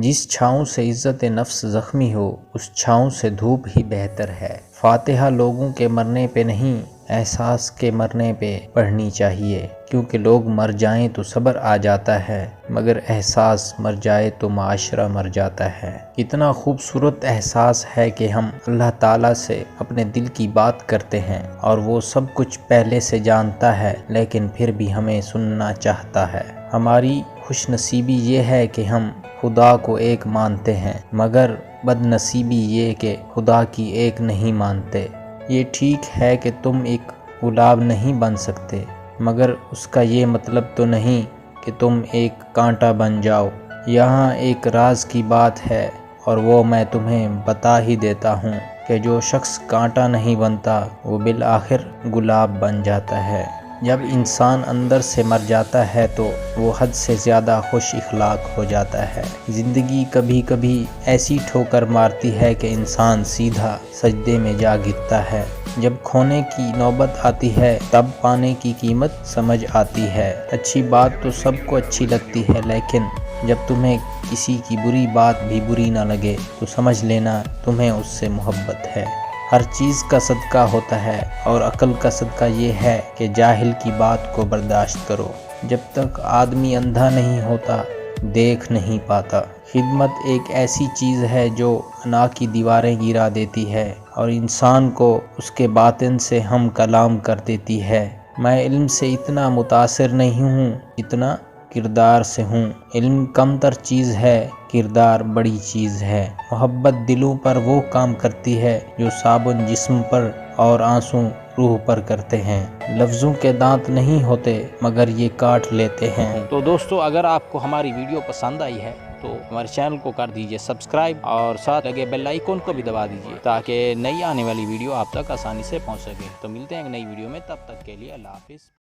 جس چھاؤں سے عزت نفس زخمی ہو اس چھاؤں سے دھوپ ہی بہتر ہے۔ فاتحہ لوگوں کے مرنے پہ نہیں، احساس کے مرنے پہ پڑھنی چاہیے، کیونکہ لوگ مر جائیں تو صبر آ جاتا ہے، مگر احساس مر جائے تو معاشرہ مر جاتا ہے۔ کتنا خوبصورت احساس ہے کہ ہم اللہ تعالیٰ سے اپنے دل کی بات کرتے ہیں اور وہ سب کچھ پہلے سے جانتا ہے، لیکن پھر بھی ہمیں سننا چاہتا ہے۔ ہماری خوش نصیبی یہ ہے کہ ہم خدا کو ایک مانتے ہیں، مگر بد نصیبی یہ کہ خدا کی ایک نہیں مانتے۔ یہ ٹھیک ہے کہ تم ایک گلاب نہیں بن سکتے، مگر اس کا یہ مطلب تو نہیں کہ تم ایک کانٹا بن جاؤ۔ یہاں ایک راز کی بات ہے اور وہ میں تمہیں بتا ہی دیتا ہوں کہ جو شخص کانٹا نہیں بنتا وہ بالآخر گلاب بن جاتا ہے۔ جب انسان اندر سے مر جاتا ہے تو وہ حد سے زیادہ خوش اخلاق ہو جاتا ہے۔ زندگی کبھی کبھی ایسی ٹھوکر مارتی ہے کہ انسان سیدھا سجدے میں جا گرتا ہے۔ جب کھونے کی نوبت آتی ہے تب پانے کی قیمت سمجھ آتی ہے۔ اچھی بات تو سب کو اچھی لگتی ہے، لیکن جب تمہیں کسی کی بری بات بھی بری نہ لگے تو سمجھ لینا تمہیں اس سے محبت ہے۔ ہر چیز کا صدقہ ہوتا ہے اور عقل کا صدقہ یہ ہے کہ جاہل کی بات کو برداشت کرو۔ جب تک آدمی اندھا نہیں ہوتا دیکھ نہیں پاتا۔ خدمت ایک ایسی چیز ہے جو انا کی دیواریں گرا دیتی ہے اور انسان کو اس کے باطن سے ہم کلام کر دیتی ہے۔ میں علم سے اتنا متاثر نہیں ہوں جتنا کردار سے ہوں۔ علم کم تر چیز ہے، کردار بڑی چیز ہے۔ محبت دلوں پر وہ کام کرتی ہے جو صابن جسم پر اور آنسو روح پر کرتے ہیں۔ لفظوں کے دانت نہیں ہوتے مگر یہ کاٹ لیتے ہیں۔ تو دوستو، اگر آپ کو ہماری ویڈیو پسند آئی ہے تو ہمارے چینل کو کر دیجئے سبسکرائب اور ساتھ لگے بیل آئیکن کو بھی دبا دیجئے تاکہ نئی آنے والی ویڈیو آپ تک آسانی سے پہنچ سکے۔ تو ملتے ہیں ایک نئی ویڈیو میں، تب تک کے لیے اللہ حافظ۔